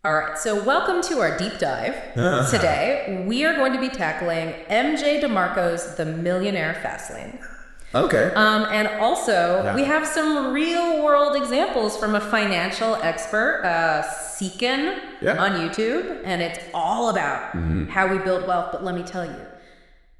All right, so welcome to our deep dive. Today, we are going to be tackling MJ DeMarco's The Millionaire Fast Lane. Okay. And also, we have some real world examples from a financial expert, Seekin, on YouTube. And it's all about how we build wealth. But let me tell you,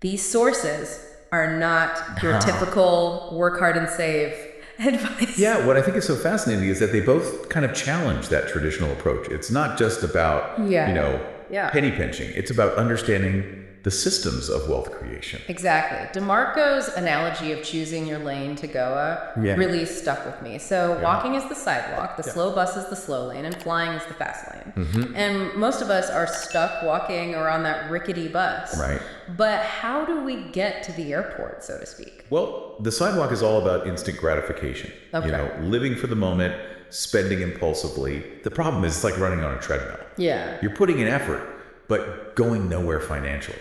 these sources are not your typical work hard and save advice. Yeah, what I think is so fascinating is that they both kind of challenge that traditional approach. It's not just about, penny pinching. It's about understanding the systems of wealth creation. Exactly. DeMarco's analogy of choosing your lane to Goa really stuck with me. So walking is the sidewalk, the slow bus is the slow lane, and flying is the fast lane. And most of us are stuck walking or on that rickety bus. Right. But how do we get to the airport, so to speak? Well, the sidewalk is all about instant gratification. Okay. Living for the moment, spending impulsively. The problem is it's like running on a treadmill. Yeah. You're putting in effort, but going nowhere financially.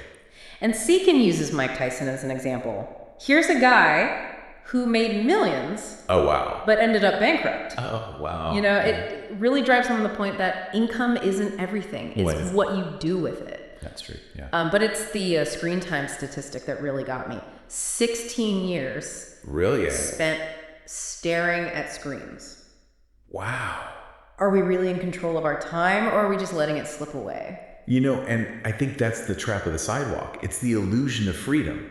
And Seekin uses Mike Tyson as an example. Here's a guy who made millions. Oh, wow. But ended up bankrupt. Oh, wow. It really drives home the point that income isn't everything. It's what you do with it. That's true, yeah. But it's the screen time statistic that really got me. 16 years Really? spent staring at screens. Wow. Are we really in control of our time, or are we just letting it slip away? And I think that's the trap of the sidewalk. It's the illusion of freedom.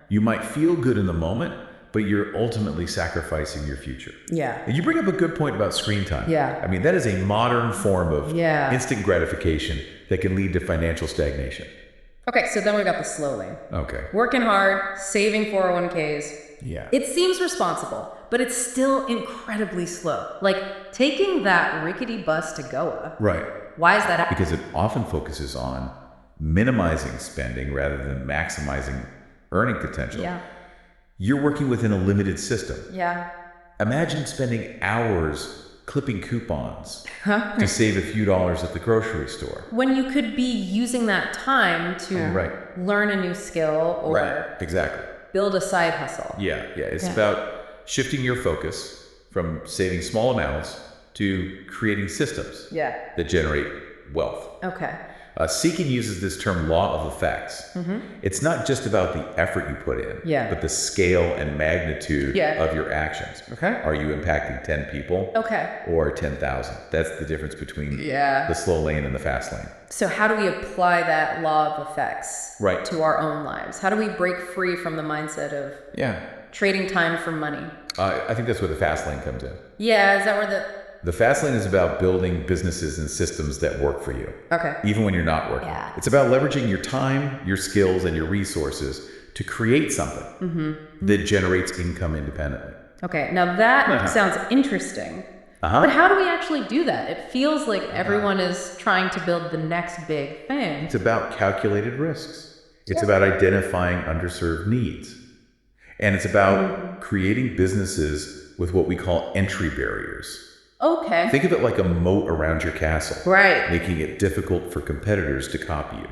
You might feel good in the moment, but you're ultimately sacrificing your future. Yeah. And you bring up a good point about screen time. Yeah. I mean, that is a modern form of instant gratification that can lead to financial stagnation. Okay, so then we've got the slow lane. Okay. Working hard, saving 401ks. Yeah. It seems responsible, but it's still incredibly slow. Like taking that rickety bus to Goa. Right. Why is that? Because it often focuses on minimizing spending rather than maximizing earning potential. Yeah. You're working within a limited system. Yeah. Imagine spending hours clipping coupons to save a few dollars at the grocery store. When you could be using that time to learn a new skill or Exactly. build a side hustle. Yeah. It's about shifting your focus from saving small amounts to creating systems that generate wealth. Okay. Seekin uses this term law of effects. It's not just about the effort you put in, but the scale and magnitude of your actions. Okay. Are you impacting 10 people or 10,000? That's the difference between the slow lane and the fast lane. So how do we apply that law of effects to our own lives? How do we break free from the mindset of trading time for money? I think that's where the fast lane comes in. Yeah, is that where The fast lane is about building businesses and systems that work for you. Okay. Even when you're not working. Yeah. It's about leveraging your time, your skills, and your resources to create something that generates income independently. Okay, now that sounds interesting. But how do we actually do that? It feels like everyone is trying to build the next big thing. It's about calculated risks. It's about identifying underserved needs. And it's about creating businesses with what we call entry barriers. Okay. Think of it like a moat around your castle. Right. Making it difficult for competitors to copy you.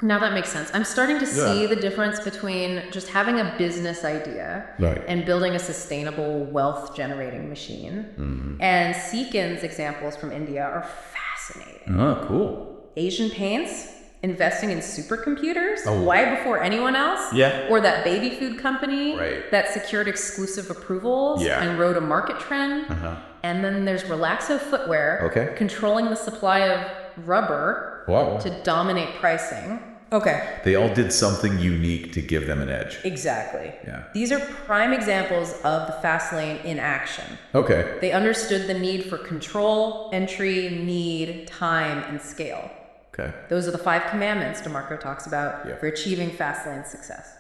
Now that makes sense. I'm starting to see the difference between just having a business idea and building a sustainable wealth generating machine. And Seekin's examples from India are fascinating. Oh, cool. Asian paints, investing in supercomputers way before anyone else. Yeah. Or that baby food company that secured exclusive approvals and rode a market trend. And then there's Relaxo footwear, controlling the supply of rubber to dominate pricing. Okay. They all did something unique to give them an edge. Exactly. Yeah. These are prime examples of the fast lane in action. Okay. They understood the need for control, entry, need, time, and scale. Okay. Those are the 5 commandments DeMarco talks about for achieving fast lane success.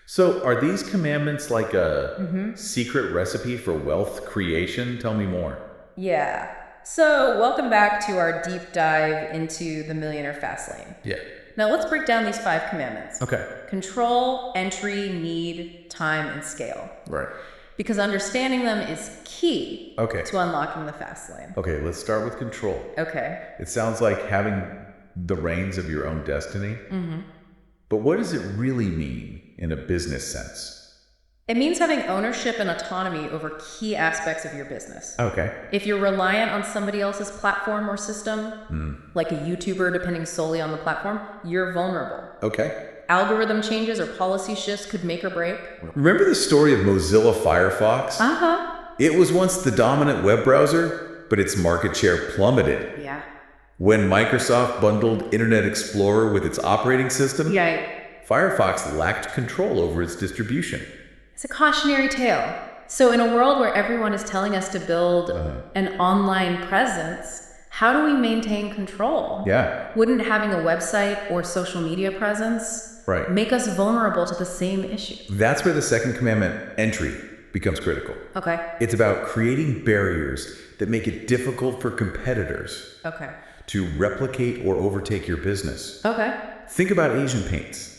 So are these commandments like a secret recipe for wealth creation? Tell me more. Yeah. So welcome back to our deep dive into the Millionaire Fast Lane. Yeah. Now let's break down these 5 commandments. Okay. Control, entry, need, time, and scale. Right. Because understanding them is key to unlocking the fast lane. Okay, let's start with control. Okay. It sounds like having the reins of your own destiny. But what does it really mean in a business sense? It means having ownership and autonomy over key aspects of your business. Okay. If you're reliant on somebody else's platform or system, like a YouTuber depending solely on the platform, you're vulnerable. Okay. Algorithm changes or policy shifts could make or break. Remember the story of Mozilla Firefox? Uh-huh. It was once the dominant web browser, but its market share plummeted. Yeah. When Microsoft bundled Internet Explorer with its operating system, Firefox lacked control over its distribution. It's a cautionary tale. So in a world where everyone is telling us to build an online presence, how do we maintain control? Yeah. Wouldn't having a website or social media presence make us vulnerable to the same issue? That's where the second commandment, entry, becomes critical. Okay. It's about creating barriers that make it difficult for competitors to replicate or overtake your business. Okay. Think about Asian Paints.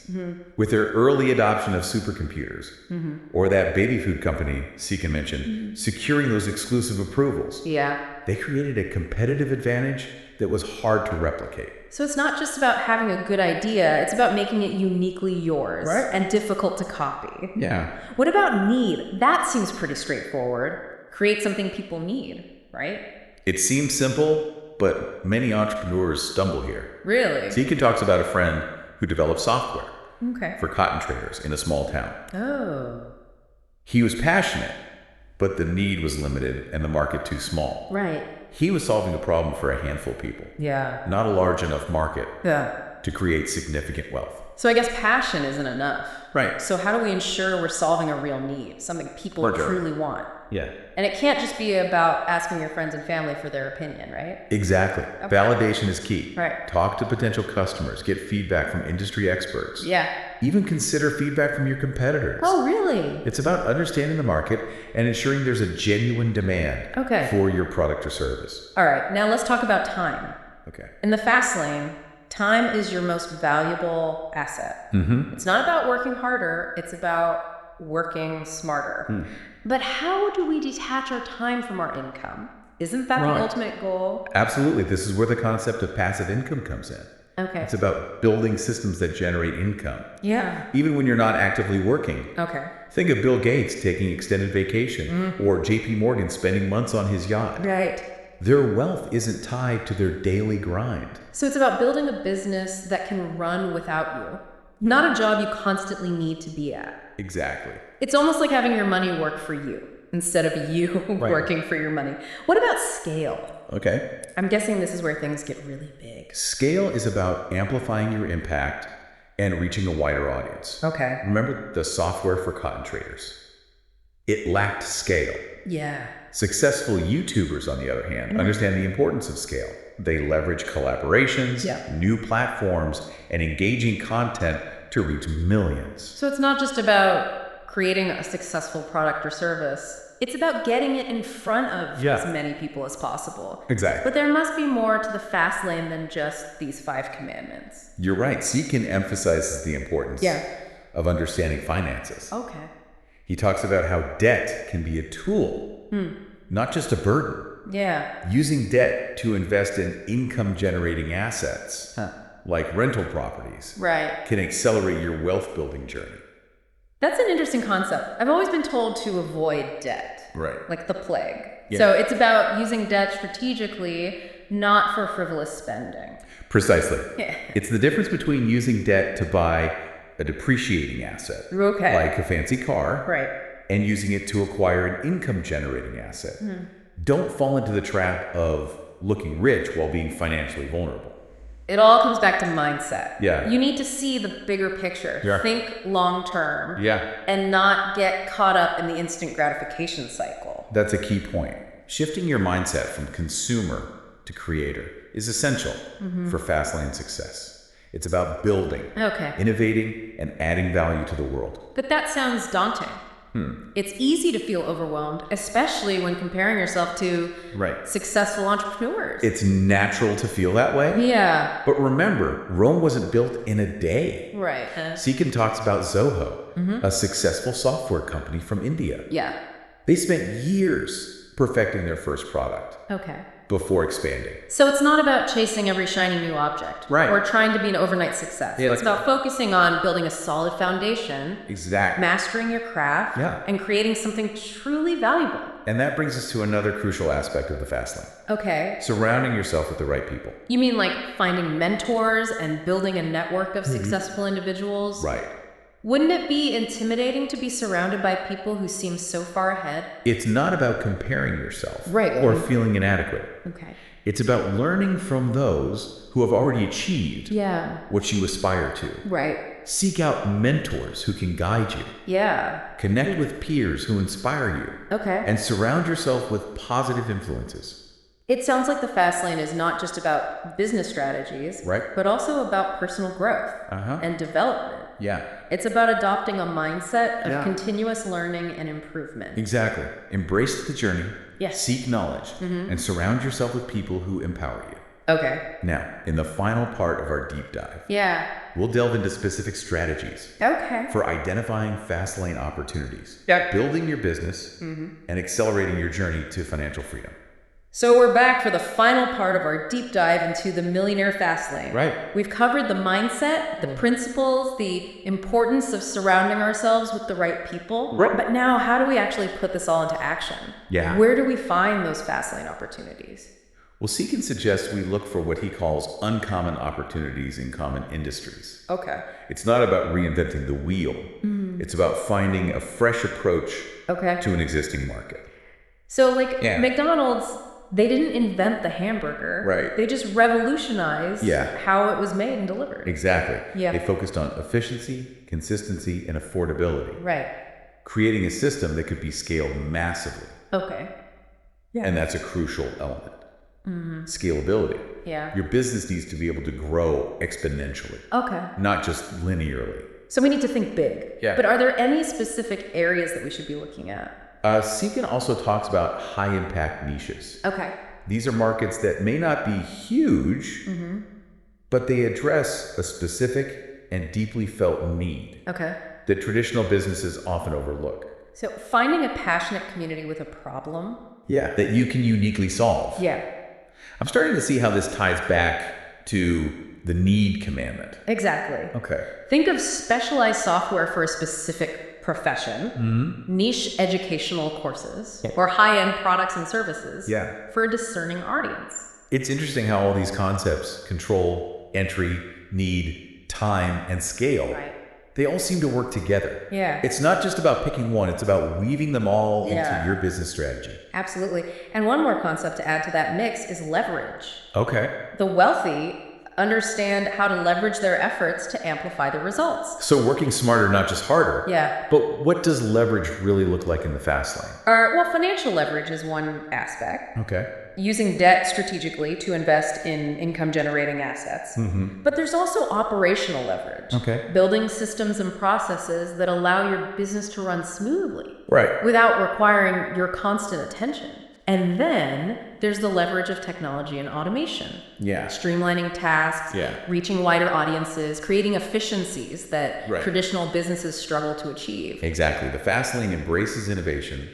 With their early adoption of supercomputers, or that baby food company Seekin mentioned, securing those exclusive approvals. Yeah. They created a competitive advantage that was hard to replicate. So it's not just about having a good idea, it's about making it uniquely yours and difficult to copy. Yeah. What about need? That seems pretty straightforward. Create something people need, right? It seems simple, but many entrepreneurs stumble here. Really? Seekin talks about a friend who developed software for cotton traders in a small town. Oh. He was passionate, but the need was limited and the market too small. Right. He was solving a problem for a handful of people. Yeah. Not a large enough market to create significant wealth. So I guess passion isn't enough. Right. So how do we ensure we're solving a real need, something people truly want? Yeah. And it can't just be about asking your friends and family for their opinion, right? Exactly. Okay. Validation is key. Right. Talk to potential customers, get feedback from industry experts. Yeah. Even consider feedback from your competitors. Oh, really? It's about understanding the market and ensuring there's a genuine demand for your product or service. All right, now let's talk about time. Okay. In the fast lane, time is your most valuable asset. It's not about working harder, it's about working smarter. But how do we detach our time from our income? Isn't that the ultimate goal? Absolutely. This is where the concept of passive income comes in. Okay. It's about building systems that generate income. Yeah. Even when you're not actively working. Okay. Think of Bill Gates taking extended vacation or JP Morgan spending months on his yacht. Right. Their wealth isn't tied to their daily grind. So it's about building a business that can run without you, not a job you constantly need to be at. Exactly. It's almost like having your money work for you instead of you working for your money. What about scale? Okay. I'm guessing this is where things get really big. Scale is about amplifying your impact and reaching a wider audience. Okay. Remember the software for cotton traders? It lacked scale. Yeah. Successful YouTubers, on the other hand, understand the importance of scale. They leverage collaborations, new platforms, and engaging content to reach millions. So it's not just about creating a successful product or service. It's about getting it in front of as many people as possible. Exactly. But there must be more to the fast lane than just these 5 commandments. You're right. Seekin emphasizes the importance of understanding finances. Okay. He talks about how debt can be a tool, not just a burden. Yeah. Using debt to invest in income-generating assets, like rental properties, can accelerate your wealth-building journey. That's an interesting concept. I've always been told to avoid debt. Right. Like the plague. Yeah. So it's about using debt strategically, not for frivolous spending. Precisely. Yeah. It's the difference between using debt to buy a depreciating asset, like a fancy car, and using it to acquire an income-generating asset. Don't fall into the trap of looking rich while being financially vulnerable. It all comes back to mindset. Yeah. You need to see the bigger picture. Yeah. Think long-term. Yeah. And not get caught up in the instant gratification cycle. That's a key point. Shifting your mindset from consumer to creator is essential for Fastlane success. It's about building, innovating, and adding value to the world. But that sounds daunting. It's easy to feel overwhelmed, especially when comparing yourself to successful entrepreneurs. It's natural to feel that way. Yeah. But remember, Rome wasn't built in a day. Right. Seekin talks about Zoho, a successful software company from India. Yeah. They spent years perfecting their first product. Okay. before expanding. So it's not about chasing every shiny new object. Right. Or trying to be an overnight success. Yeah, it's about focusing on building a solid foundation. Exactly. Mastering your craft. Yeah. And creating something truly valuable. And that brings us to another crucial aspect of the fast lane. Okay. Surrounding yourself with the right people. You mean like finding mentors and building a network of successful individuals? Right. Wouldn't it be intimidating to be surrounded by people who seem so far ahead? It's not about comparing yourself Right. or feeling inadequate. Okay. It's about learning from those who have already achieved what you aspire to. Right. Seek out mentors who can guide you. Yeah. Connect with peers who inspire you. Okay. And surround yourself with positive influences. It sounds like the fast lane is not just about business strategies, right, but also about personal growth and development. Yeah. It's about adopting a mindset of continuous learning and improvement. Exactly. Embrace the journey, yes, seek knowledge, and surround yourself with people who empower you. Okay. Now, in the final part of our deep dive, we'll delve into specific strategies for identifying fast lane opportunities, building your business, and accelerating your journey to financial freedom. So we're back for the final part of our deep dive into the Millionaire Fast Lane. Right. We've covered the mindset, the principles, the importance of surrounding ourselves with the right people. Right. But now, how do we actually put this all into action? Yeah. Where do we find those fast lane opportunities? Well, Seekin suggests we look for what he calls uncommon opportunities in common industries. Okay. It's not about reinventing the wheel. It's about finding a fresh approach to an existing market. So like McDonald's, they didn't invent the hamburger. Right. They just revolutionized how it was made and delivered. Exactly. Yeah. They focused on efficiency, consistency, and affordability. Right. Creating a system that could be scaled massively. Okay. Yeah. And that's a crucial element. Scalability. Yeah. Your business needs to be able to grow exponentially. Okay. Not just linearly. So we need to think big. Yeah. But are there any specific areas that we should be looking at? Seekin also talks about high-impact niches. Okay. These are markets that may not be huge, but they address a specific and deeply felt need that traditional businesses often overlook. So finding a passionate community with a problem. That you can uniquely solve. I'm starting to see how this ties back to the need commandment. Exactly. Okay. Think of specialized software for a specific profession, niche educational courses, or high-end products and services for a discerning audience. It's interesting how all these concepts, control, entry, need, time, and scale, they all seem to work together. It's not just about picking one, it's about weaving them all into your business strategy. Absolutely. And one more concept to add to that mix is leverage. Okay. The wealthy understand how to leverage their efforts to amplify the results. So working smarter, not just harder. Yeah. But what does leverage really look like in the fast lane? Well, financial leverage is one aspect. Okay. Using debt strategically to invest in income-generating assets. But there's also operational leverage. Okay. Building systems and processes that allow your business to run smoothly. Right. Without requiring your constant attention. And then there's the leverage of technology and automation. Streamlining tasks, reaching wider audiences, creating efficiencies that traditional businesses struggle to achieve. Exactly. The fast lane embraces innovation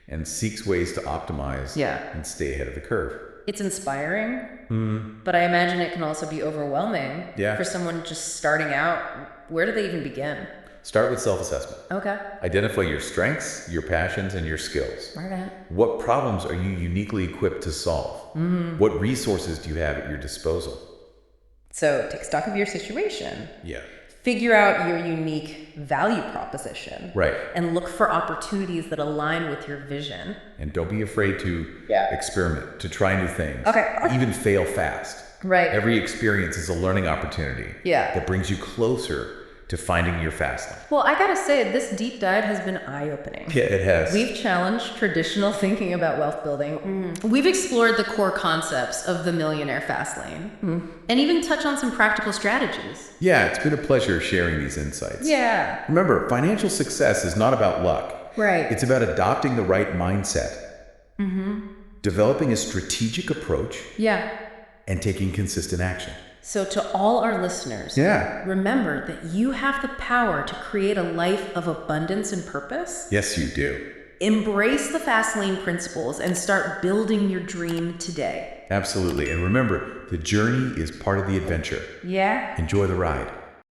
and seeks ways to optimize and stay ahead of the curve. It's inspiring, but I imagine it can also be overwhelming for someone just starting out. Where do they even begin? Start with self-assessment. Okay. Identify your strengths, your passions, and your skills. Right. What problems are you uniquely equipped to solve? What resources do you have at your disposal? So take stock of your situation. Figure out your unique value proposition. And look for opportunities that align with your vision. And don't be afraid to experiment, to try new things. Even fail fast. Every experience is a learning opportunity that brings you closer to finding your fast lane. Well, I gotta say, this deep dive has been eye-opening. Yeah, it has. We've challenged traditional thinking about wealth building. We've explored the core concepts of the Millionaire Fast Lane, and even touched on some practical strategies. Yeah, it's been a pleasure sharing these insights. Yeah. Remember, financial success is not about luck. It's about adopting the right mindset, developing a strategic approach, and taking consistent action. So to all our listeners, remember that you have the power to create a life of abundance and purpose. Yes, you do. Embrace the fast lane principles and start building your dream today. Absolutely. And remember, the journey is part of the adventure. Yeah. Enjoy the ride.